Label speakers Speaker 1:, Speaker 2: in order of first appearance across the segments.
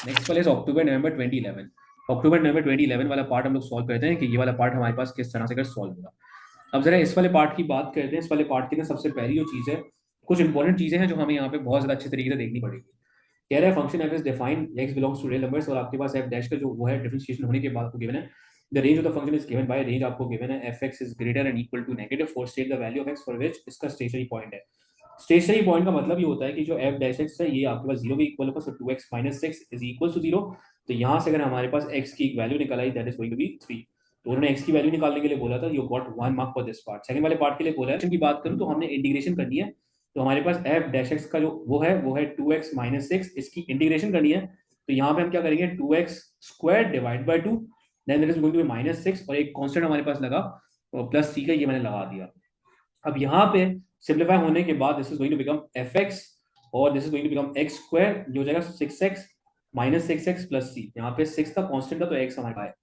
Speaker 1: Next वाला is अक्टूबर नवंबर 2011। अक्टूबर नवंबर 2011 वाला part हम लोग सॉल्व करते हैं कि ये वाला पार्ट हमारे पास किस तरह से कर सॉल्व होगा। अब जरा इस वाले पार्ट की बात करते हैं। इस वाले पार्ट की ना सबसे पहली जो चीज़ है, कुछ इंपॉर्टेंट चीज़ें हैं जो हमें यहाँ पे बहुत ज़्यादा अच्छे तरीके से देखनी पड़ेगी। कह रहा है function f is define x belongs to real numbers, और आपके पास एफ डैश का जो वो है डिफरेंशिएशन होने के बाद आपको गिवन है the range of the function is given by range, आपको गिवन है f x is greater and equal to negative four, state the value of x for which इसका स्टेशनरी पॉइंट है। स्टेशनरी पॉइंट का मतलब ये होता है कि जो एफ डैश एक्स है ये आपके पास जीरो के इक्वल होगा, so two x minus six is equal to zero. तो यहाँ से अगर हमारे पास एक्स की एक वैल्यू निकल आई that is going to be three. तो उन्होंने एक्स की वैल्यू निकालने के लिए बोला था, you got one mark for this part. Second वाले पार्ट के लिए बोला है की बात करूँ तो हमने इंटीग्रेशन करनी है। तो हमारे पास एफ डैश एक्स का जो वो है टू एक्स माइनस सिक्स, इसकी इंटीग्रेशन करनी है। तो यहाँ पे हम क्या करेंगे, two x square divide by two, then it is going to be minus six, और एक कांस्टेंट हमारे पास लगा प्लस सी का, ये मैंने लगा दिया। अब यहाँ पे सिंप्लीफाई होने के बाद this is going to become f x, और this is going to become x square, ये हो जाएगा six x minus six x plus c. यहाँ पे सिक्स का कांस्टेंट था तो एक्स हमारे पास है।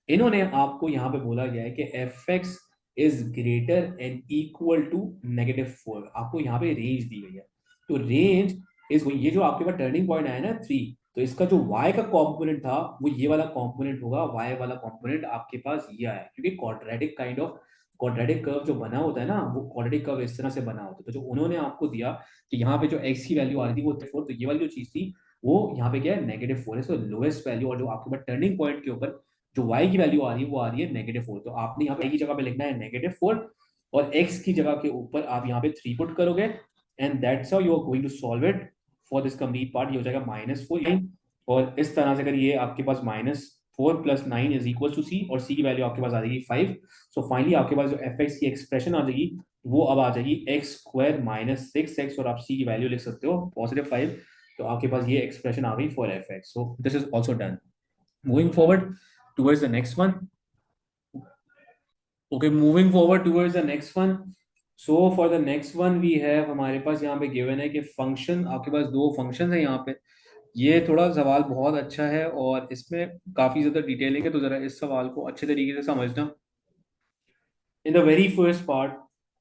Speaker 1: इन्होंने आपको यहाँ पे बोला गया है कि f x is greater and equal to negative four, आपको यहाँ पे रेंज दी गई है। तो रेंज इज, ये जो आपके पास टर्निंग पॉइंट आया ना थ्री, तो इसका जो y का कंपोनेंट था वो ये वाला कंपोनेंट होगा, y वाला कंपोनेंट आपके पास ये आया, क्योंकि quadratic kind of quadratic curve जो बना होता है ना, वो क्वाड्रेटिक कर्व इस तरह से बना होता है। तो जो उन्होंने आपको दिया कि यहाँ पे जो x की वैल्यू आ रही थी वो फोर, तो ये वाली जो चीज थी वो यहाँ पे क्या है, नेगेटिव फोर है। सो लोएस्ट वैल्यू, और जो आपके पास टर्निंग पॉइंट के ऊपर जो y की वैल्यू आ रही है वो आ रही है नेगेटिव फोर। तो आपने यहाँ पे y की जगह पे लिखना है नेगेटिव फोर, और x की जगह के ऊपर आप यहाँ पे थ्री पुट करोगे, and that's how you are going to solve it for this complete part. ये हो जाएगा माइनस फोर, और इस तरह से अगर ये आपके पास minus four plus nine is equal to C, और सी की वैल्यू आपके पास आ जाएगी फाइव। सो फाइनली आपके पास जो एफ एक्स की एक्सप्रेशन आ जाएगी वो अब आ जाएगी x square minus six x, और आप सी की वैल्यू लिख सकते हो पॉजिटिव फाइव। तो आपके पास ये एक्सप्रेशन आ गई for f x. So this is also done. Moving forward towards the next one. Okay, moving forward towards the next one. So for the next one we have, हमारे पास यहाँ पे given है कि फंक्शन, आपके पास दो फंक्शन है यहाँ पे। ये थोड़ा सवाल बहुत अच्छा है और इसमें काफी ज्यादा डिटेलिंग है, तो जरा इस सवाल को अच्छे तरीके से समझना। इन द वेरी फर्स्ट पार्ट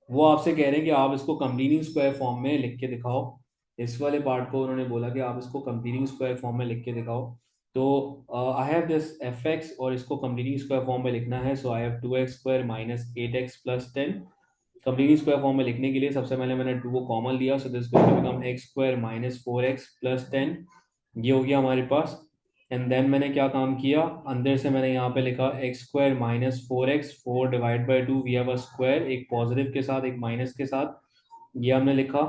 Speaker 1: वो आपसे कह रहे हैं कि आप इसको कंप्लीटिंग स्क्वायर फॉर्म में लिख के दिखाओ। इस वाले पार्ट को उन्होंने बोला कि आप इसको कंप्लीटिंग स्क्वायर फॉर्म में लिख के दिखाओ। तो I have this f x, और इसको कंप्लीटिंग स्क्वायर फॉर्म में लिखना है। So I have two x square minus eight x plus ten. Completing square form में लिखने के लिए सबसे पहले मैंने टू को कॉमन लिया, so this going to become x square minus four x plus ten. ये हो गया हमारे पास। एंड देन मैंने क्या काम किया, अंदर से मैंने यहाँ पे लिखा x square minus four x, four divide by two, we have a square, एक पॉजिटिव के साथ एक माइनस के साथ, ये हमने लिखा।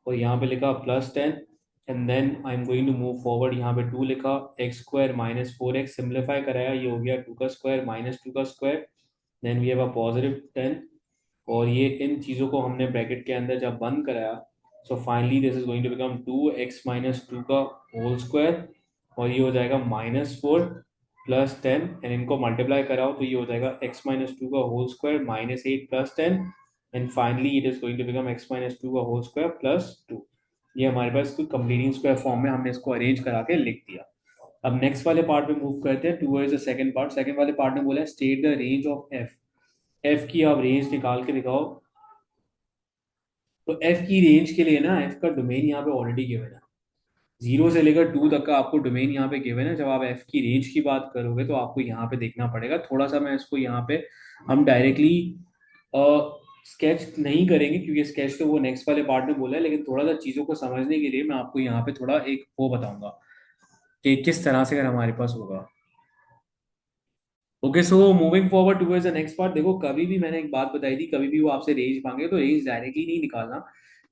Speaker 1: और यहाँ पे लिखा plus ten. And then I am going to move forward, यहाँ पे टू लिखा, x square minus four x simplify कराया, ये हो गया टू का स्क्वायर माइनस टू का square, then we have a positive ten. और ये इन चीज़ों को हमने ब्रैकेट के अंदर जब बंद कराया, so finally this is going to become two x minus two का होल स्क्वायर, और ये हो जाएगा minus four plus ten, and इनको मल्टीप्लाई कराओ तो ये हो जाएगा एक्स माइनस टू का whole square minus eight plus ten, and finally it is going to become x minus two का होल स्क्वायर प्लस टू। ये हमारे पास कोई कंप्लीटिंग स्क्वायर फॉर्म में हमने इसको अरेंज करा के लिख दिया। अब नेक्स्ट वाले पार्ट में मूव करते हैं towards the second part. Second वाले पार्ट में बोला है state the range of F. F की आप रेंज निकाल के दिखाओ। तो एफ की रेंज के लिए ना, एफ का डोमेन यहाँ पे ऑलरेडी गिवन है, जीरो से लेकर टू तक का आपको डोमेन यहाँ पे गिवन है। जब आप एफ की रेंज की बात करोगे तो आपको यहाँ पे देखना पड़ेगा थोड़ा सा। मैं इसको यहाँ पे, हम डायरेक्टली स्केच नहीं करेंगे क्योंकि स्केच तो वो नेक्स्ट वाले पार्ट में बोला है, लेकिन थोड़ा सा चीजों को समझने के लिए मैं आपको यहाँ पे थोड़ा एक वो बताऊंगा कि किस तरह से अगर हमारे पास होगा। Okay, so moving forward towards the next part. देखो, कभी भी मैंने एक बात बताई थी, कभी भी वो आपसे रेंज मांगे तो रेंज डायरेक्टली नहीं निकालना।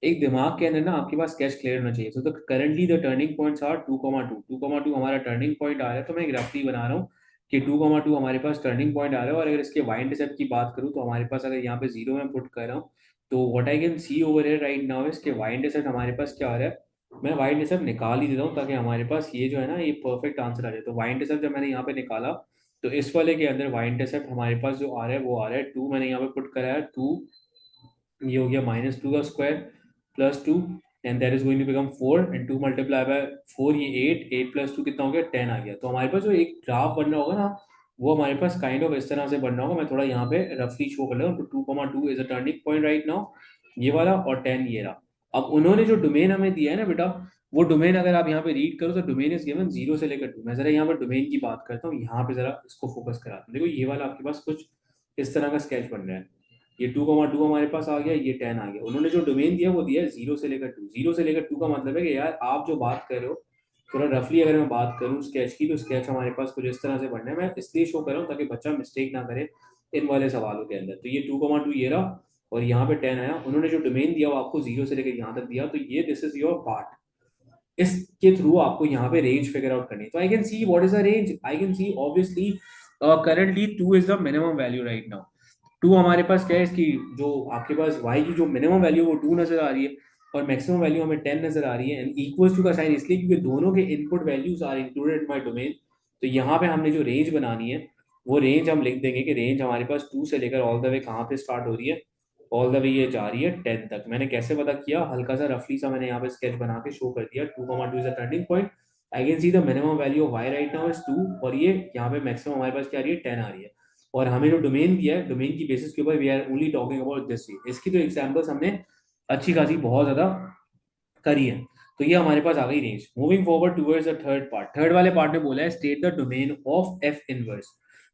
Speaker 1: एक दिमाग के अंदर ना आपके पास स्केच क्लियर होना चाहिए। तो currently the turning points are two comma two, two comma two हमारा टर्निंग पॉइंट आ रहा है। तो मैं एक रफली बना रहा हूँ कि टू कॉमा टू हमारे पास टर्निंग पॉइंट आ रहा है। और अगर इसके वाई इंटरसेप्ट की बात करूँ तो हमारे पास, अगर यहाँ पे जीरो में पुट कर रहा हूँ, तो what I can see over here right now इसके वाई इंटरसेप्ट हमारे पास क्या आ रहा है। मैं वाई इंटरसेप्ट निकाल ही देता हूँ ताकि हमारे पास ये जो है ना, ये परफेक्ट आंसर आ जाए। तो वाई इंटरसेप्ट जब मैंने यहाँ पे निकाला, तो इस वाले के अंदर वाई इंटरसेप्ट हमारे पास जो आ रहा है वो आ रहा है टू, मैंने यहाँ पे पुट कराया टू, ये हो गया माइनस टू का square plus two, and that is going to become four, and two multiply by four, ये एट, एट प्लस टू कितना हो गया, टेन आ गया। तो हमारे पास जो एक ग्राफ बनना होगा ना, वो हमारे पास काइंड ऑफ इस तरह से बनना होगा। मैं थोड़ा यहाँ पे रफली शो कर लेता हूँ। तो to comma two is a turning point right now, ये वाला, और टेन ये रहा। अब उन्होंने जो डोमेन हमें दिया है ना बेटा, वो डोमेन अगर आप यहाँ पे रीड करो तो डोमेन इज गिवन 0 से लेकर 2। मैं जरा यहाँ पर डोमेन की बात करता हूँ, यहाँ पे जरा इसको फोकस कराता हूँ। देखो ये वाला आपके पास कुछ इस तरह का स्केच बन रहा है, ये 2,2 हमारे पास आ गया, ये 10 आ गया। उन्होंने जो डोमेन दिया वो दिया है 0 से लेकर 2। 0 से लेकर 2 का मतलब है कि यार आप जो बात कर रहे हो, थोड़ा रफली अगर मैं बात करूँ स्केच की, तो स्केच हमारे पास कुछ इस तरह से बनना है। मैं इसलिए शो कर रहा हूँ ताकि बच्चा मिस्टेक ना करे इन वाले सवालों के अंदर। तो ये 2,2 ये रहा, और यहाँ पे 10 आया। उन्होंने जो डोमेन दिया वो आपको 0 से लेकर यहाँ तक दिया, तो ये दिस इज योर पार्ट। इसके थ्रू आपको यहाँ पे रेंज फिगर आउट करनी है। तो I can see what is the range, I can see obviously currently 2 is the minimum value right now. 2 हमारे पास क्या है, इसकी जो आपके पास y की जो मिनिमम वैल्यू वो 2 नजर आ रही है, और मैक्सिमम वैल्यू हमें 10 नजर आ रही है। एंड इक्वल्स टू का साइन इसलिए क्योंकि दोनों के input values are included in my domain. तो यहाँ पे हमने जो रेंज बनानी है, वो रेंज हम लिख देंगे कि रेंज हमारे पास 2 से लेकर ऑल द वे कहाँ पे स्टार्ट हो रही है, ऑल द वे ये जा रही है 10 तक। मैंने कैसे पता किया, हल्का सा रफली सा मैंने यहाँ पे स्केच बना के शो कर दिया। 2,2 is the turning point. I can see the minimum value of y right now is 2, और ये यहाँ पे मैक्सिमम हमारे पास क्या आ रही है, 10 आ रही है। और हमें जो डोमेन दिया है, डोमेन की बेसिस के ऊपर we are only talking about this. इसकी तो एग्जांपल्स हमने अच्छी खासी बहुत ज्यादा करी है। तो ये हमारे पास आ गई range. Moving forward towards the third part. Third वाले पार्ट में बोला है state the domain of f inverse.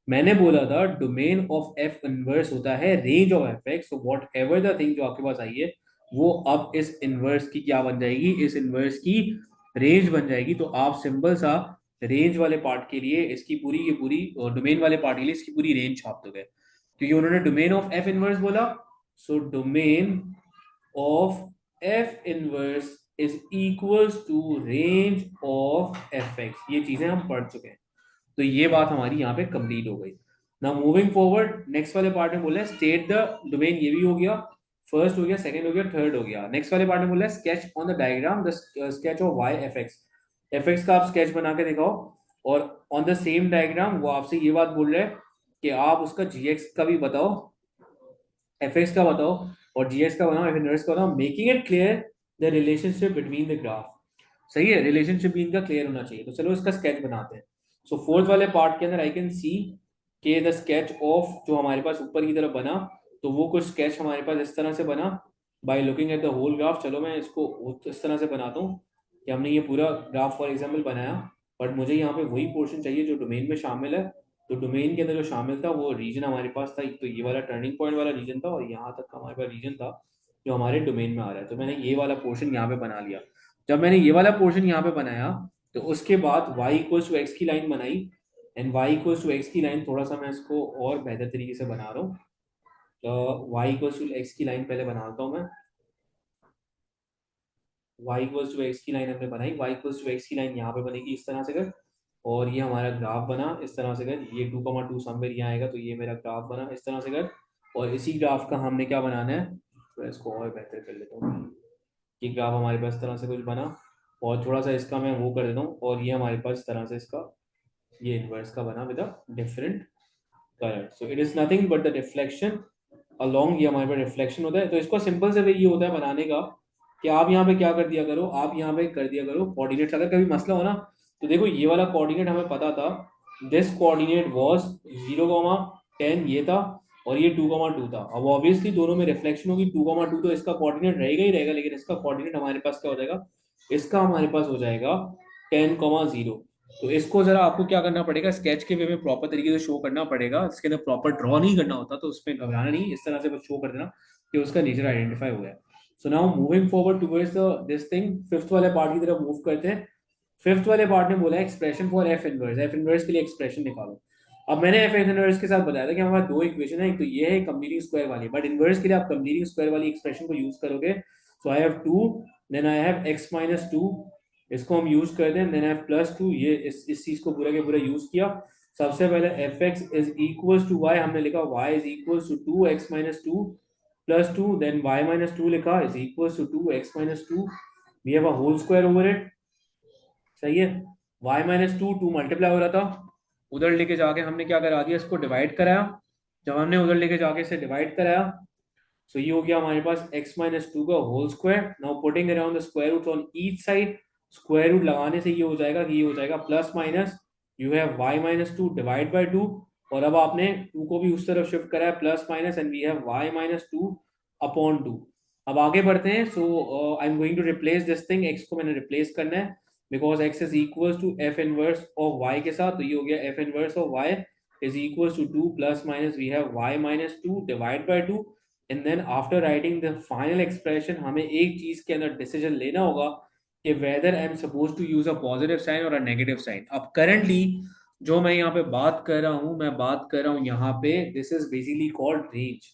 Speaker 1: मैंने बोला था डोमेन ऑफ एफ इनवर्स होता है range of f x. So what ever the thing जो आपके पास आई है, वो अब इस इनवर्स की क्या बन जाएगी, इस इनवर्स की रेंज बन जाएगी। तो आप सिंपल सा रेंज वाले पार्ट के लिए इसकी पूरी की पूरी, डोमेन वाले पार्ट के लिए इसकी पूरी रेंज छाप दोगे, क्योंकि उन्होंने डोमेन ऑफ एफ इनवर्स बोला। So domain of f inverse is equals to range of f x. ये चीजें हम पढ़ चुके हैं, तो ये बात हमारी यहाँ पे कंप्लीट हो गई। नाउ मूविंग फॉरवर्ड, नेक्स्ट वाले पार्ट में बोला है स्टेट द डोमेन। ये भी हो गया, फर्स्ट हो गया, सेकंड हो गया, थर्ड हो गया। नेक्स्ट वाले पार्ट में बोला है sketch on the diagram the sketch of y f x. F x का आप स्केच बना के दिखाओ, और ऑन द सेम डायग्राम वो आपसे ये बात बोल रहा है कि आप उसका जी एक्स का भी बताओ, एफ एक्स का बताओ, और जी एक्स का बनाओ, एफ इनवर्स का बताओ, making it clear the relationship between the graph. सही है, रिलेशनशिप भी इनका क्लियर होना चाहिए। तो चलो इसका स्केच बनाते हैं। सो फोर्थ वाले पार्ट के अंदर आई कैन सी के द स्केच ऑफ जो हमारे पास ऊपर की तरफ बना, तो वो कुछ स्केच हमारे पास इस तरह से बना by looking at the whole graph. चलो मैं इसको इस तरह से बनाता हूँ कि हमने ये पूरा ग्राफ फॉर एग्जाम्पल बनाया, बट मुझे यहाँ पे वही पोर्शन चाहिए जो डोमेन में शामिल है। तो डोमेन के अंदर जो शामिल था वो रीजन हमारे पास था, एक तो ये वाला टर्निंग पॉइंट वाला रीजन था, और यहाँ तक का हमारे पास रीजन था जो हमारे डोमेन में आ रहा है। तो मैंने ये वाला पोर्शन यहाँ पे बना लिया। जब मैंने ये वाला पोर्शन यहाँ पे बनाया, तो उसके बाद y इक्वल्स टू एक्स की लाइन बनाई। And y equals to x की लाइन, थोड़ा सा मैं इसको और बेहतर तरीके से बना रहा हूँ। तो y इक्वल्स टू एक्स की लाइन पहले बनाता हूँ मैं। y इक्वल्स टू एक्स की लाइन हमने बनाई, y इक्वल्स टू एक्स की लाइन यहाँ पे बनेगी इस तरह से कर, और ये हमारा ग्राफ बना इस तरह से कर। ये 2,2 समवेयर यहाँ आएगा, तो ये मेरा ग्राफ बना इस तरह से कर। और इसी ग्राफ का हमने क्या बनाना है, तो इसको और बेहतर कर लेता हूँ। ये ग्राफ हमारे पास इस तरह से कुछ बना, और थोड़ा सा इसका मैं वो कर देता हूँ, और ये हमारे पास इस तरह से इसका ये इनवर्स का बना with a different colour. So it is nothing but the reflection along, ये हमारे पास रिफ्लेक्शन होता है। तो इसको सिंपल से वे ये होता है बनाने का कि आप यहाँ पे क्या कर दिया करो, आप यहाँ पे कर दिया करो कोऑर्डिनेट्स। अगर कभी मसला हो ना, तो देखो ये वाला कोऑर्डिनेट हमें पता था, दिस कोऑर्डिनेट वाज 0,10 ये था, और ये 2,2 था। अब ऑब्वियसली दोनों में रिफ्लेक्शन होगी, 2,2 तो इसका कोऑर्डिनेट रहेगा ही रहेगा, लेकिन इसका कोऑर्डिनेट हमारे पास क्या हो जाएगा, इसका हमारे पास हो जाएगा 10,0। तो इसको जरा आपको क्या करना पड़ेगा, स्केच के वे में प्रॉपर तरीके से शो करना पड़ेगा। इसके अंदर प्रॉपर ड्रॉ नहीं करना होता, तो उसमें घबराना नहीं, इस तरह से बस शो कर देना कि उसका नेचर आइडेंटिफाई हो गया। So now moving forward towards this thing, fifth वाले पार्ट की तरफ मूव करते हैं। फिफ्थ वाले पार्ट में बोला है expression for F inverse. F inverse के लिए एक्सप्रेशन निकालो। अब मैंने एफ इनवर्स के साथ बताया था कि हमारे दो इक्वेशन है, एक तो ये है कंप्लीटिंग स्क्वायर वाली, बट इनवर्स के लिए आप कंप्लीटिंग स्क्वायर वाली एक्सप्रेशन को यूज करोगे। So I have 2, then I have x-2, इसको हम यूज करते हैं, देन आई हैव +2। ये इस चीज को पूरा के पूरा यूज किया। सबसे पहले f x is equals to y, हमने लिखा y is equals to 2x-2 +2, then y-2 लिखा is equals to 2x-2, we have a whole square over it. सही है, y-2 2 मल्टीप्लाई हो रहा था, उधर लेके जाके हमने क्या करा दिया, इसको डिवाइड कराया। जब हमने उधर लेके जाके इसे डिवाइड कराया, सो ये हो गया हमारे पास x-2 का whole square. Now putting around the square root on each side, square root लगाने से ये हो जाएगा कि ये हो जाएगा plus minus, you have y-2 divide by 2, और अब आपने 2 को भी उस तरफ शिफ्ट करा है plus minus, and we have y-2 upon 2। अब आगे बढ़ते हैं. So I am going to replace this thing. X को मैंने रिप्लेस करना है because x is equal to f inverse of y के साथ. तो ये हो गया f inverse of y is equal to 2 plus minus we have y minus 2 divide by 2. And then after writing the final expression हमें एक चीज के अंदर डिसीजन लेना होगा कि whether I am suppose to use a positive sign और a negative sign. अब करंटली जो मैं यहाँ पे बात कर रहा हूँ, मैं बात कर रहा हूँ यहाँ पे, this is basically called range.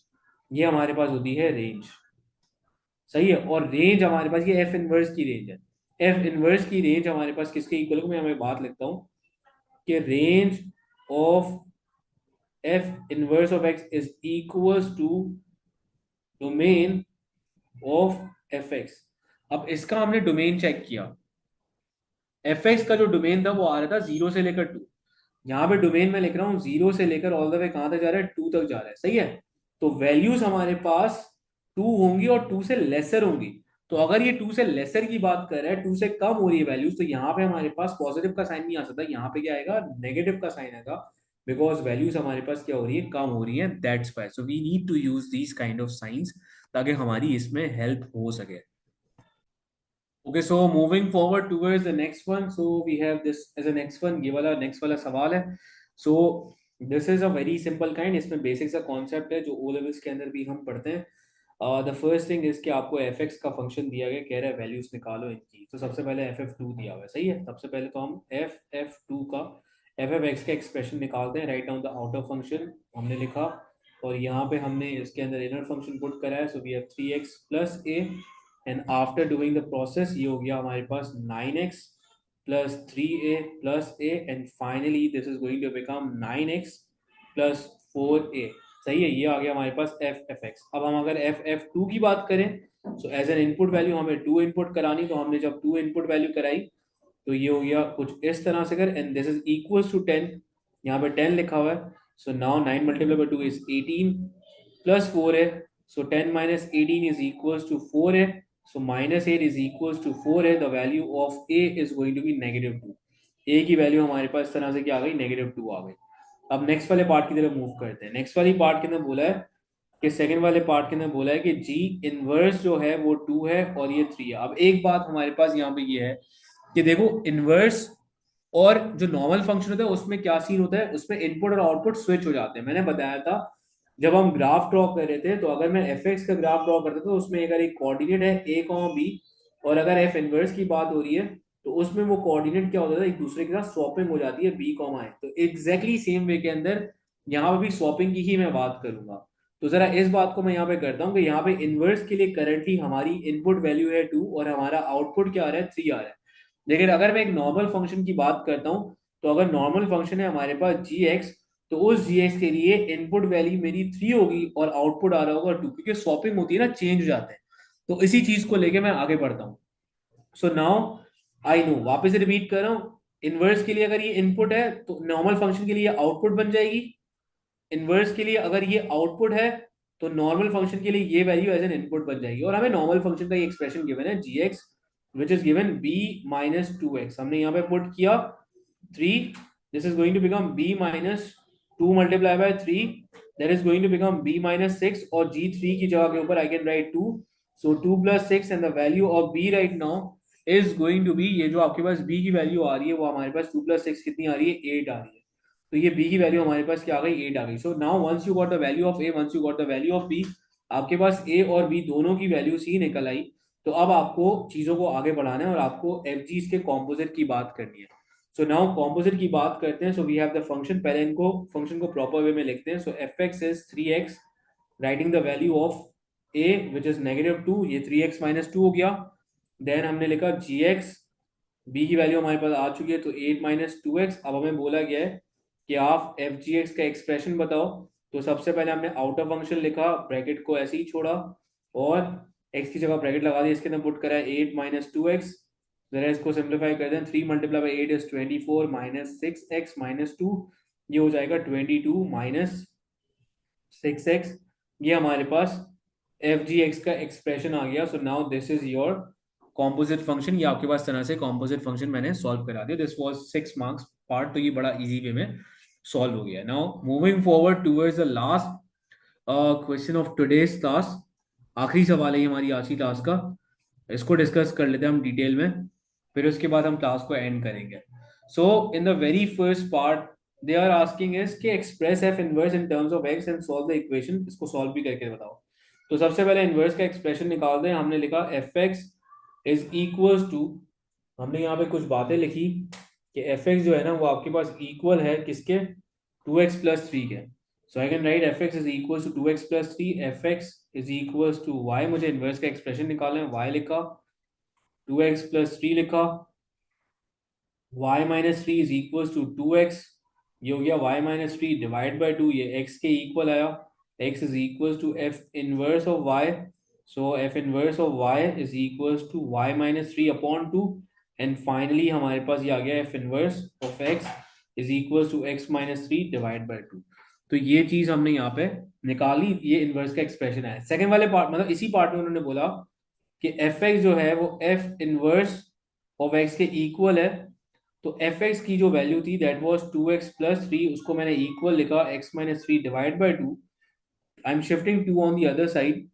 Speaker 1: ये हमारे पास होती है रेंज. सही है. और रेंज हमारे पास ये एफ इनवर्स की रेंज है. एफ इनवर्स की रेंज हमारे पास किसके इक्वल है, मैं हमें बात लिखता हूँ कि range of f inverse of x is equals to domain of f x. अब इसका हमने डोमेन चेक किया. एफ एक्स का जो डोमेन था वो आ रहा था 0 से लेकर 2. यहाँ पे डोमेन में लिख रहा हूँ 0 से लेकर ऑल द वे कहां तक जा रहा है, 2 तक जा रहा है. सही है. तो वैल्यूज हमारे पास 2 होंगी और 2 से लेसर होंगी. तो अगर ये 2 से लेसर की बात कर रहा है, 2 से कम हो रही है वैल्यूज, तो यहाँ पे हमारे पास पॉजिटिव का साइन नहीं आ सकता. यहाँ पे क्या आएगा, नेगेटिव का साइन आएगा. बिकॉज वैल्यूज हमारे पास क्या हो रही है, कम हो रही है. That's why so we need to use these kind of signs ताकि हमारी इसमें हेल्प हो सके. Okay, so moving forward towards the next one. So we have this as a next one. ये वाला next वाला सवाल है. So this is a very simple kind. इसमें basic सा concept है जो O levels के अंदर भी हम पढ़ते हैं. The first thing is कि आपको fx का function दिया गया, कह रहा है values निकालो इनकी. तो सबसे पहले ff2 दिया हुआ है. सही है. सबसे पहले तो हम ff2 का ffx का expression निकालते हैं. Write down the outer function हमने लिखा और यहाँ पे हमने इसके अंदर inner function put करा है. So we have 3x plus a. And after doing the process ये हो गया हमारे पास 9x plus 3a plus a and finally this is going to become 9x plus 4a. सही है. ये आ गया हमारे पास ff(x). अब हम अगर ff2 की बात करें, so as an input value हमें 2 इनपुट करानी. तो हमने जब 2 इनपुट वैल्यू कराई तो ये हो गया कुछ इस तरह से कर. And this is equal to 10. यहाँ पे 10 लिखा हुआ है. So now 9 multiply by 2 is 18 plus 4 है. So 10 minus 18 is equals to 4 है. So minus 8 is equals to 4 है. The value of a is going to be -2. a की वैल्यू हमारे पास इस तरह से क्या आ गई, -2 आ गई. अब नेक्स्ट वाले पार्ट की तरफ मूव करते हैं. नेक्स्ट वाली पार्ट के अंदर बोला है कि सेकंड वाले पार्ट के अंदर बोला है कि g इनवर्स जो है वो 2 है और ये 3 है. अब एक बात हमारे पास यहाँ पे ये है कि देखो इनवर्स और जो नॉर्मल फंक्शन होता है उसमें क्या सीन होता है, उसमें इनपुट और आउटपुट स्विच हो जाते हैं. मैंने बताया था जब हम ग्राफ ड्रॉ कर रहे थे, तो अगर मैं एफ एक्स का ग्राफ ड्रॉ करता था तो उसमें अगर एक कोऑर्डिनेट है ए कॉमा बी और अगर एफ इनवर्स की बात हो रही है तो उसमें वो कोऑर्डिनेट क्या होता था, एक दूसरे के साथ स्वैपिंग हो जाती है बी कॉमा ए. तो एग्जैक्टली सेम वे के अंदर यहाँ पे भी स्वैपिंग की ही मैं बात करूंगा. तो जरा इस बात को मैं यहाँ पे करता हूँ कि यहाँ पे इनवर्स के लिए करंटली हमारी इनपुट वैल्यू है 2 और हमारा आउटपुट क्या आ रहा है, 3 आ रहा है. लेकिन अगर मैं एक नॉर्मल फंक्शन की बात करता हूँ तो अगर नॉर्मल फंक्शन है हमारे पास जी एक्स, तो उस जी एक्स के लिए इनपुट वैल्यू मेरी 3 होगी और आउटपुट आ रहा होगा 2, क्योंकि स्वैपिंग होती है ना, चेंज हो जाते हैं. तो इसी चीज को लेके मैं आगे बढ़ता हूँ. सो नाउ आई नो, वापस रिपीट कर रहा हूँ, इनवर्स के लिए अगर ये इनपुट है तो नॉर्मल फंक्शन के लिए आउटपुट बन जाएगी. इनवर्स के लिए अगर ये आउटपुट है तो नॉर्मल फंक्शन के लिए ये वैल्यू एज एन इनपुट बन जाएगी. और हमें नॉर्मल फंक्शन का ये एक्सप्रेशन गिवन है g x which is given b minus 2x. हमने यहाँ पे पुट किया 3. This is going to become b minus 2 multiplied by 3. That is going to become b minus 6 और g3 की जगह के ऊपर I can write 2. So 2 plus 6 and the value of b right now is going to be, ये जो आपके पास b की value आ रही है वो हमारे पास 2 plus 6 कितनी आ रही है, 8 आ रही है. तो ये b की वैल्यू हमारे पास क्या आ गई, 8 आ गई. So now once you got the value of a, once you got the value of b, आपके पास a और b दोनों की वैल्यू ही निकल आई. तो अब आपको चीजों को आगे बढ़ाना है और आपको एफ जी के कॉम्पोजिट की बात करनी है. सो नाउ कॉम्पोजिट की बात करते हैं. So we have the function. पहले इनको फंक्शन को प्रॉपर वे में लिखते हैं. So f x is 3x, writing the value of a which is -2. ये 3x माइनस 2 हो गया. देन हमने लिखा जी एक्स, b की वैल्यू हमारे पास आ चुकी है तो 8 माइनस 2x. अब हमें बोला गया है कि आप एफ जी एक्स का एक्सप्रेशन बताओ. तो सबसे पहले हमने आउटर फंक्शन लिखा, ब्रैकेट को ऐसे ही छोड़ा और x की जगह ब्रैकेट लगा दी, इसके अंदर पुट करा है 8 माइनस 2x. जरा इसको सिंप्लीफाई कर दें. 3 multiply by 8 is 24 minus 6x minus 2. ये हो जाएगा 22 माइनस 6x. ये हमारे पास एफ जी एक्स का एक्सप्रेशन आ गया. So now this is your composite function. ये आपके पास तरह से कॉम्पोजिट फंक्शन मैंने सॉल्व करा दिया. दिस वाज 6 मार्क्स पार्ट, तो ये बड़ा इजी वे में सॉल्व हो गया. Now moving forward towards the last question of today's class. आखिरी सवाल है ये हमारी आज की क्लास का, इसको डिस्कस कर लेते हैं हम डिटेल में, फिर उसके बाद हम क्लास को एंड करेंगे। So in the very first part they are asking is कि express f inverse in terms of x and solve the equation. इसको सॉल्व भी करके बताओ। तो सबसे पहले इनवर्स का एक्सप्रेशन निकाल दें। हमने लिखा f x is equals to, हमने यहाँ पे कुछ बातें लिखी कि एफ एक्स जो है ना वो आपके पास इक्वल है किसके, 2x+3 के। So I can write f x is equal to 2x+3, f x is equal to y, मुझे इनवर्स का एक्सप्रेशन निकालना है, वाई लिखा, 2x+3 लिखा, y minus three is equal to 2x, ये हो गया y minus three divide by 2, ये x के इक्वल आया, x is equal to f inverse of y, so f inverse of y is equal to y minus three upon 2, and finally हमारे पास ये आ गया f inverse of x is equal to x minus three divide by 2। तो ये चीज हमने यहाँ पे निकाली, ये इनवर्स का एक्सप्रेशन है। सेकंड वाले पार्ट मतलब इसी पार्ट में उन्होंने बोला कि एफ एक्स जो है वो एफ इनवर्स ऑफ एक्स के इक्वल है। तो एफ एक्स की जो वैल्यू थी दैट वाज 2x+3, उसको मैंने इक्वल लिखा x minus three divide by 2। I am shifting 2 on the other side,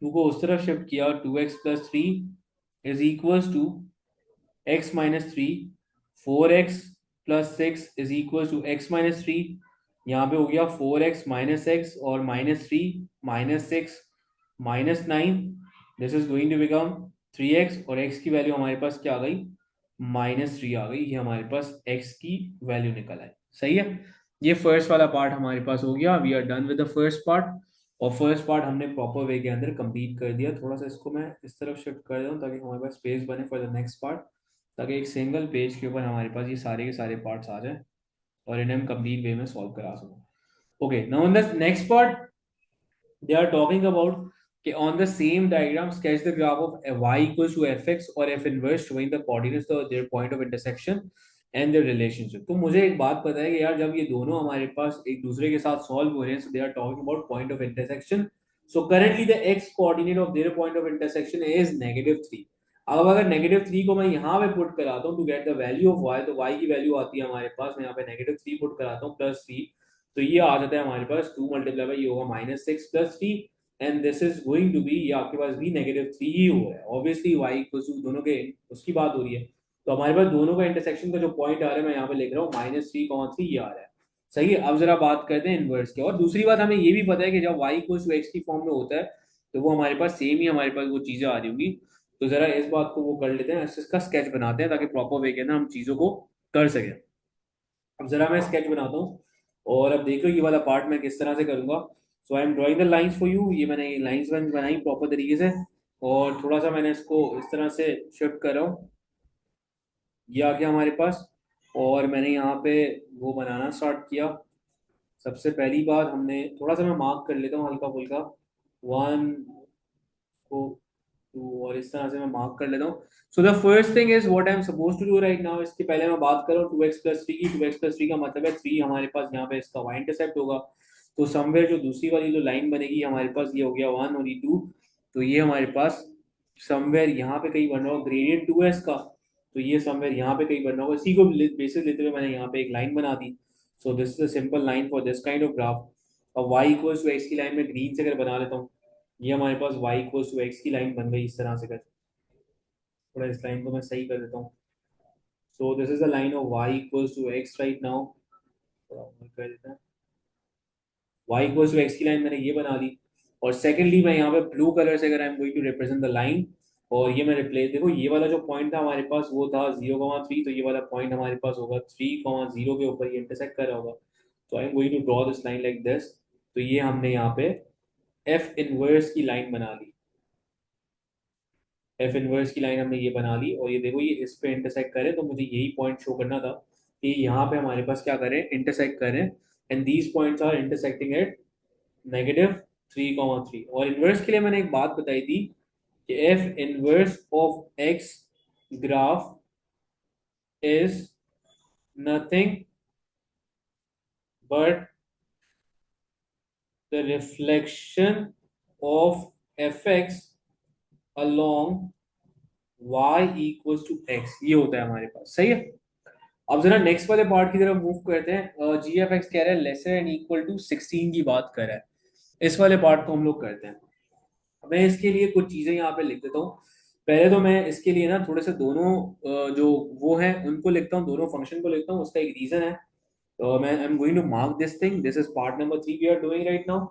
Speaker 1: 2 को उस तरफ शिफ्ट किया, 2x+3 is equal to x minus three, 4x+6 is equal to x minus three, यहाँ पे हो गया 4x माइनस एक्स और minus three minus six minus nine, this is going to become 3x, और x की value हमारे पास क्या आ गई, -3 आ गई। ये हमारे पास x की वैल्यू निकल आई। सही है, ये फर्स्ट वाला पार्ट हमारे पास हो गया। We are done with the first part, और फर्स्ट पार्ट हमने प्रॉपर वे के अंदर कंप्लीट कर दिया। थोड़ा सा इसको मैं इस तरफ शिफ्ट कर दूँ ताकि हमारे पास स्पेस बने फॉर द नेक्स्ट पार्ट, ताकि एक सिंगल पेज के ऊपर हमारे पास ये सारे के सारे पार्ट्स आ जाए और इन्हें हम कंप्लीट वे में सॉल्व करा सकें। Okay, now in the next part they are talking about कि on the same diagram sketch the graph of y equals to fx और f inverse showing the coordinates of their point of intersection and their relationship। तो मुझे एक बात पता है कि यार जब ये दोनों हमारे पास एक दूसरे के साथ सॉल्व हो रहे हैं, so they are talking about point of intersection, so currently the x coordinate of their point of intersection is -3। अब अगर -3 को मैं यहाँ पे पुट कराता हूँ to get the value of y, तो y की वैल्यू आती है हमारे पास, मैं यहाँ पे -3 पुट कराता हूँ +3, तो ये आ जाता है हमारे पास 2 मल्टीप्लाई बाई ये होगा -6+3, and this is going to be, ये आपके पास भी -3 ही हो रहा है। ऑब्वियसली y इक्वल्स टू दोनों के उसकी बात हो रही है, तो हमारे पास दोनों का इंटरसेक्शन का जो पॉइंट आ रहा है मैं यहाँ पे लिख रहा हूँ -3,3 ये आ रहा है। सही है, अब जरा बात करते हैं इनवर्स की। और दूसरी बात हमें ये भी पता है कि जब y इक्वल्स टू x की फॉर्म में होता है तो वो हमारे पास सेम ही हमारे पास वो चीजें आ रही होंगी। तो जरा इस बात को वो कर लेते हैं, इसका स्केच बनाते हैं ताकि प्रॉपर वे के अंदर हम चीजों को कर सकें। अब जरा मैं स्केच बनाता हूँ और अब देखो ये वाला पार्ट मैं किस तरह से करूंगा। So I am drawing the lines for you, ये मैंने लाइंस बनाई प्रॉपर तरीके से, और थोड़ा सा मैंने इसको इस तरह से शिफ्ट कर रहा हूँ, ये आ गया हमारे पास। और मैंने यहाँ पे वो बनाना स्टार्ट किया। सबसे पहली बार हमने थोड़ा सा मैं मार्क कर लेता हूँ हल्का फुल्का, 1 को 2, और इस तरह से मैं मार्क कर लेता हूँ। So the first thing is what I am suppose to do right now. इसके पहले मैं बात करूँ 2x+3 की, 2x+3 का मतलब है 3 हमारे पास यहाँ पे इसका y इंटरसेप्ट होगा। तो समवेयर जो दूसरी वाली जो लाइन बनेगी हमारे पास, ये हो गया 1 और ये 2, तो ये हमारे पास समवेयर यहाँ पे कहीं बन रहा होगा ग्रेडियंट 2s का, तो ये समवेयर यहाँ पे कहीं बन रहा होगा। इसी को बेसिस लेते हुए मैंने यहाँ पे एक लाइन बना दी। So this is a simple line for this kind of graph. और y इक्वल्स टू x की लाइन में ग्रीन से अगर बना लेता हूँ, ये हमारे पास y इक्वल्स टू x की लाइन बन गई इस तरह से कर। थोड़ा इस लाइन को मैं सही कर देता हूँ। So this is the line of y equals to x right now, थोड़ा और कर देते हैं। y इक्वल्स टू x की लाइन मैंने ये बना दी। और सेकेंडली मैं यहाँ पे ब्लू कलर से अगर I am going to represent the line, और ये मैं रिप्लेस, देखो ये वाला जो पॉइंट था हमारे पास वो था 0,3, तो ये वाला पॉइंट हमारे पास होगा 3,0 के ऊपर ये इंटरसेक्ट कर रहा होगा। तो I am going to draw this line like this. तो ये हमने यहाँ पे f इनवर्स की लाइन बना ली, एफ इनवर्स की लाइन हमने ये बना ली, और ये देखो ये इस पे इंटरसेक्ट करे, तो मुझे यही पॉइंट शो करना था कि यहाँ पे हमारे पास क्या करें, इंटरसेक्ट करें, and these points are intersecting at -3,3। और इनवर्स के लिए मैंने एक बात बताई थी कि f inverse of x graph is nothing but the reflection of f x along y equals to x, ये होता है हमारे पास। सही है, अब जरा नेक्स्ट वाले पार्ट की तरफ मूव करते हैं। जी एफ एक्स कह रहा है लेसर एंड इक्वल टू 16 की बात कर रहा है, इस वाले पार्ट को हम लोग करते हैं। मैं इसके लिए कुछ चीजें यहाँ पे लिख देता हूँ। पहले तो मैं इसके लिए ना थोड़े से दोनों जो वो है उनको लिखता हूँ, दोनों फंक्शन को लिखता हूँ, उसका एक रीजन है। तो मैं I am going to mark this thing, this is part number 3 we are doing right now.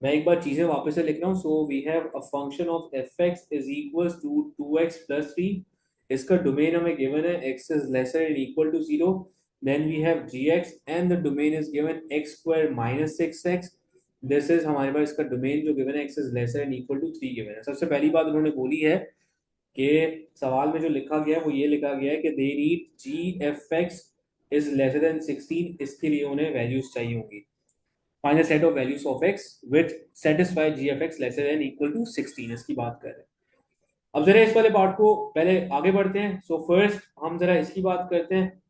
Speaker 1: मैं एक बार चीजें वापस से लिख रहा हूँ। So we have a function of f x is equal to 2x+3। इसका डोमेन हमें गिवन है x is lesser and equal to 0। Then we have gx and the domain is given x² - 6x। This is हमारे पास इसका domain जो given है x is lesser and equal to 3 given है। सबसे पहली बात उन्होंने बोली है कि सवाल में जो लिखा गया है वो ये लिखा गया है कि they need g(f(x) is lesser than 16। इसके लिए उन्हें वैल्यूज चाहिए होंगी। Find the set of values of x which satisfy g(f(x) lesser than equal to 16। इसकी बात कर रहे हैं। अब जरा इस वाले पार्ट को पहले आगे बढ़ते हैं। सो फर्स्ट हम जरा इसकी बात करते हैं।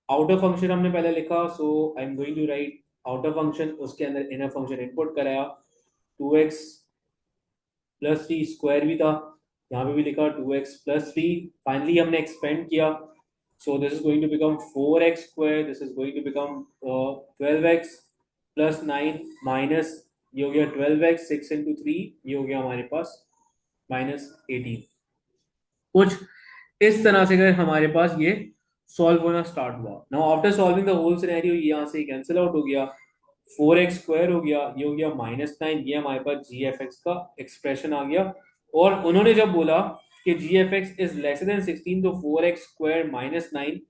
Speaker 1: आउटर फंक्शन हमने पहले लिखा। So I am going to write outer function, उसके अंदर इनर फंक्शन इनपुट कराया। 2x+3 स्क्वायर भी था, यहाँ पे भी लिखा 2x+3। फाइनली हमने एक्सपेंड किया। So this is going to become 4x², this is going to become 12x+9 minus ये हो गया 12x, 6 × 3 ये हो गया हमारे पास -18। कुछ इस तरह से अगर हमारे पास ये सॉल्व होना स्टार्ट हुआ। Now after solving the whole scenario ये यहाँ से कैंसिल आउट हो गया। 4x² हो गया, ये हो गया -9। ये हमारे पास g(f(x) का एक्सप्रेशन आ गया। और उन्होंने जब बोला कि g(f(x) इज लेसर देन 16, तो 4x² - 9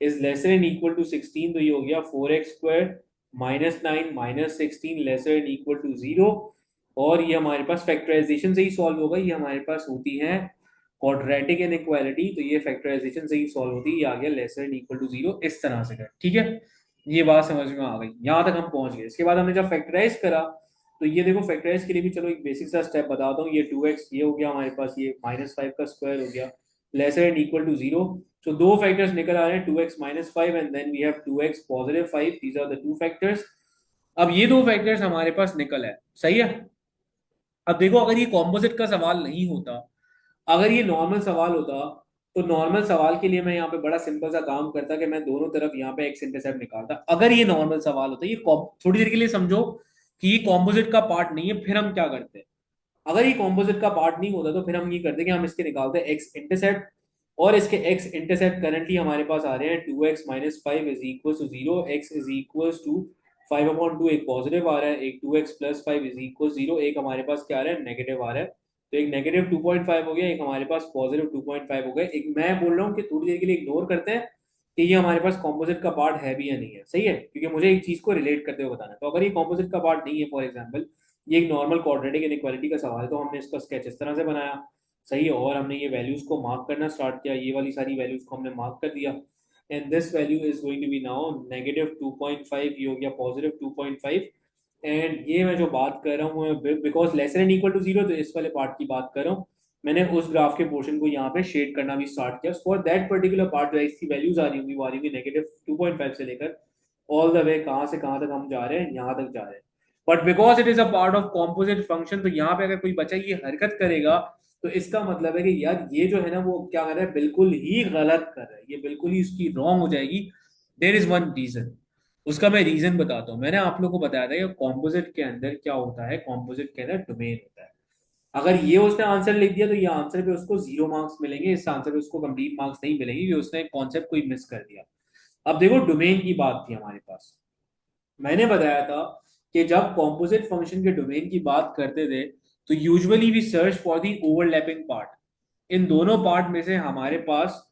Speaker 1: is lesser and equal to 16। तो ये हो गया 4x² - 9 - 16 laser and equal to 0। और ये हमारे पास फैक्टराइजेशन से ही सॉल्व होगा। ये हमारे पास होती है क्वाड्रेटिक इनइक्वालिटी, तो ये फैक्टराइजेशन से ही सॉल्व होती है। ये आ गया लेसर एंड इक्वल टू 0 इस तरह से कर। ठीक है, ये बात समझ में आ गई, यहाँ तक हम पहुंच गए। इसके बाद हमने जब फैक्टराइज करा तो ये देखो फैक्टराइज के लिए भी चलो एक बेसिक सा स्टेप बताता हूँ। ये 2x ये हो गया हमारे पास, ये -5 का स्क्वायर हो गया lesser and equal to 0। So दो फैक्टर्स निकल आ रहे हैं, 2x - 5 and then we have 2x +5। These are the two factors. अब ये दो फैक्टर्स हमारे पास निकल है, सही है। अब देखो अगर ये कॉम्पोजिट का सवाल नहीं होता, अगर ये नॉर्मल सवाल होता, तो नॉर्मल सवाल के लिए मैं यहाँ पे बड़ा सिंपल सा काम करता कि मैं दोनों तरफ यहाँ पे एक्स इंटरसेप्ट निकालता। अगर ये नॉर्मल सवाल होता, ये थोड़ी देर के लिए समझो कि ये कॉम्पोजिट का पार्ट नहीं है, फिर हम क्या करते हैं। अगर ये कॉम्पोजिट का पार्ट नहीं होता तो फिर हम ये करते कि हम इसके निकालते एक्स इंटरसेप्ट। और इसके एक्स इंटरसेप्ट करंटली हमारे पास आ रहे हैं 2x - 5 is equal to 0, x is equal to 5/2। एक पॉजिटिव आ रहा है, एक 2x + 5 इज इक्वल 0, एक हमारे पास क्या आ रहा है नेगेटिव आ रहा है। तो एक नेगेटिव 2.5 हो गया, एक हमारे पास पॉजिटिव 2.5 हो गया। एक मैं बोल रहा हूँ कि थोड़ी देर के लिए इग्नोर करते हैं कि ये हमारे पास कॉम्पोजिट का पार्ट है भी या नहीं है, सही है, क्योंकि मुझे एक चीज को रिलेट करते हुए बताना है। तो अगर ये कॉम्पोजिट का पार्ट नहीं है, फॉर एग्जाम्पल ये एक नॉर्मल क्वाड्रेटिक इनइक्वालिटी का सवाल है, तो हमने इसका स्केच इस तरह से बनाया, सही है। और हमने ये वैल्यूज को मार्क करना स्टार्ट किया, ये वाली सारी वैल्यूज को हमने मार्क कर दिया। And this value is going to be now -2.5, ये हो गया +2.5। एंड ये मैं जो बात कर रहा हूँ because lesser and equal to 0, तो इस वाले पार्ट की बात कर रहा हूँ। मैंने उस ग्राफ के पोर्शन को यहाँ पे शेड करना भी स्टार्ट किया फॉर दैट पर्टिकुलर पार्ट। जो इसकी वैल्यूज आ रही होंगी वो आ रही होंगी -2.5 से लेकर ऑल द वे कहाँ से कहाँ तक हम जा रहे हैं, यहाँ तक जा रहे हैं। But because it is a part of composite function, तो यहाँ पे अगर कोई बच्चा ये हरकत करेगा तो इसका मतलब है कि यार ये जो है ना वो क्या कर रहा है, बिल्कुल ही गलत कर रहा है, ये बिल्कुल ही उसकी रॉन्ग हो जाएगी। देर इज वन रीजन, उसका मैं रीजन बताता हूँ। मैंने आप लोग को बताया था कि कॉम्पोजिट के अंदर क्या होता है, कॉम्पोजिट के अंदर डोमेन होता है। अगर ये उसने आंसर लिख दिया तो ये आंसर पे उसको 0 मार्क्स मिलेंगे, इस आंसर पे उसको कंप्लीट मार्क्स नहीं मिलेंगे क्योंकि उसने कॉन्सेप्ट कोई मिस कर दिया। अब देखो डोमेन की बात थी हमारे पास, मैंने बताया था कि जब कॉम्पोजिट फंक्शन के डोमेन की बात करते थे तो usually we search for the overlapping part. इन दोनों पार्ट में से हमारे पास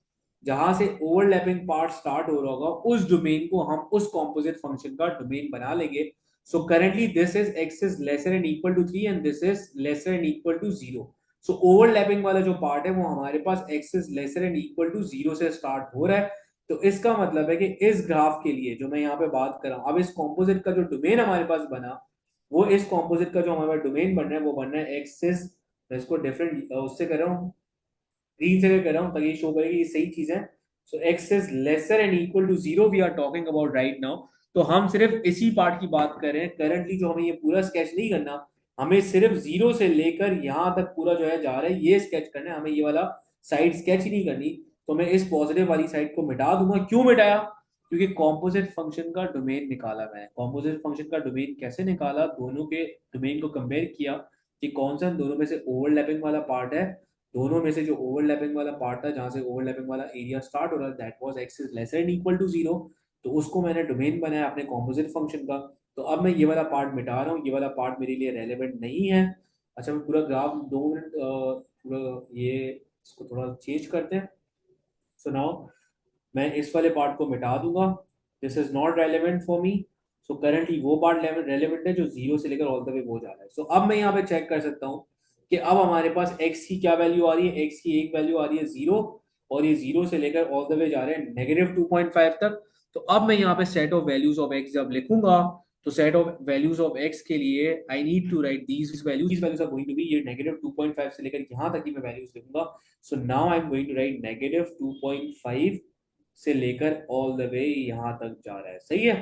Speaker 1: जहां से ओवरलैपिंग पार्ट स्टार्ट हो रहा होगा उस डोमेन को हम उस कॉम्पोजिट फंक्शन का डोमेन बना लेंगे। So currently this is x is lesser and equal to 3 and this is lesser and equal to 0। So overlapping वाला जो पार्ट है वो हमारे पास x is lesser and equal to 0 से स्टार्ट हो रहा है। तो इसका मतलब है कि इस ग्राफ के लिए जो मैं यहाँ पे बात कर रहा हूँ, अब इस कॉम्पोजिट का जो डोमेन हमारे पास बना, वो इस कॉम्पोजिट का जो हमारे पास डोमेन बन रहा है वो बन रहा है एक्सिस। मैं इसको डिफरेंट उससे कर रहा हूँ, ग्रीन से कर रहा हूँ ताकि शो करे कि ये सही चीज है। So x is lesser and equal to 0 we are talking about right now. तो हम सिर्फ इसी पार्ट की बात कर रहे हैं करंटली, जो हमें ये पूरा स्केच नहीं करना, हमें सिर्फ 0 से लेकर यहाँ तक पूरा जो है जा रहा है ये स्केच करना है, हमें ये वाला साइड स्केच ही नहीं करनी। तो मैं इस पॉजिटिव वाली साइड को मिटा दूंगा। क्यों मिटाया, क्योंकि कॉम्पोजिट फंक्शन का डोमेन निकाला। मैंने कॉम्पोजिट फंक्शन का डोमेन कैसे निकाला, दोनों के डोमेन को कंपेयर किया, कि कौन सा इन दोनों में से ओवरलैपिंग वाला पार्ट है। दोनों में से जो ओवरलैपिंग वाला पार्ट था, जहां से ओवरलैपिंग वाला एरिया स्टार्ट हो रहा है, that was x is lesser and equal to zero. तो उसको मैंने डोमेन बनाया अपने कॉम्पोजिट फंक्शन का। तो अब मैं ये वाला पार्ट मिटा रहा हूँ, ये वाला पार्ट मेरे लिए रेलेवेंट नहीं है। अच्छा, मैं पूरा ग्राफ 2 मिनट पूरा ये इसको थोड़ा चेंज करते हैं। सो नाउ मैं इस वाले पार्ट को मिटा दूंगा। This is not relevant for me. So currently वो पार्ट रेलेवेंट है जो जीरो से लेकर ऑल द वे वो जा रहा है। सो अब मैं यहाँ पे चेक कर सकता हूँ कि अब हमारे पास x की क्या वैल्यू आ रही है। x की एक वैल्यू आ रही है जीरो, और ये जीरो से लेकर ऑल द वे जा रहे हैं -2.5 तक। तो अब मैं यहाँ पे set of values of x जब लिखूंगा, तो set of values of x के लिए I need to write these values are going to be ये -2.5 से लेकर यहाँ तक की मैं वैल्यूज लिखूंगा। So now I am going to write -2.5 से लेकर ऑल द वे यहाँ तक जा रहा है। सही है।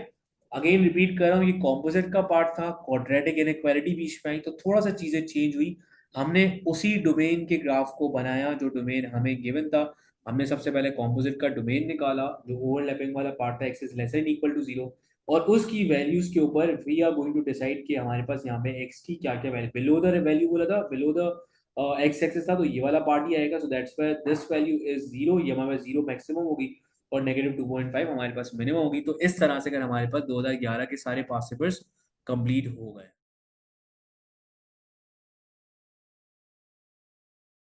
Speaker 1: अगेन रिपीट कर रहा हूँ, ये कॉम्पोजिट का पार्ट था, क्वाड्रेटिक इनइक्वालिटी बीच में आई तो थोड़ा सा चीजें चेंज हुई। हमने उसी डोमेन के ग्राफ को बनाया जो डोमेन हमें गिवन था। हमने सबसे पहले कॉम्पोजिट का डोमेन निकाला जो ओवरलैपिंग वाला पार्ट था, x is less and equal to zero. और उसकी वैल्यूज के ऊपर we are going to decide कि हमारे पास यहाँ पे एक्स की क्या क्या वैल्यू, बिलो द वैल्यू बोला था, बिलो द एक्स एक्सिस था, तो ये वाला पार्ट ही आएगा। So that's why this value is zero, ये हमारे पास जीरो मैक्सिमम होगी और -2.5 हमारे पास मिनिमम होगी। तो इस तरह से अगर हमारे पास 2011 के सारे पास पेपर्स कंप्लीट हो गए।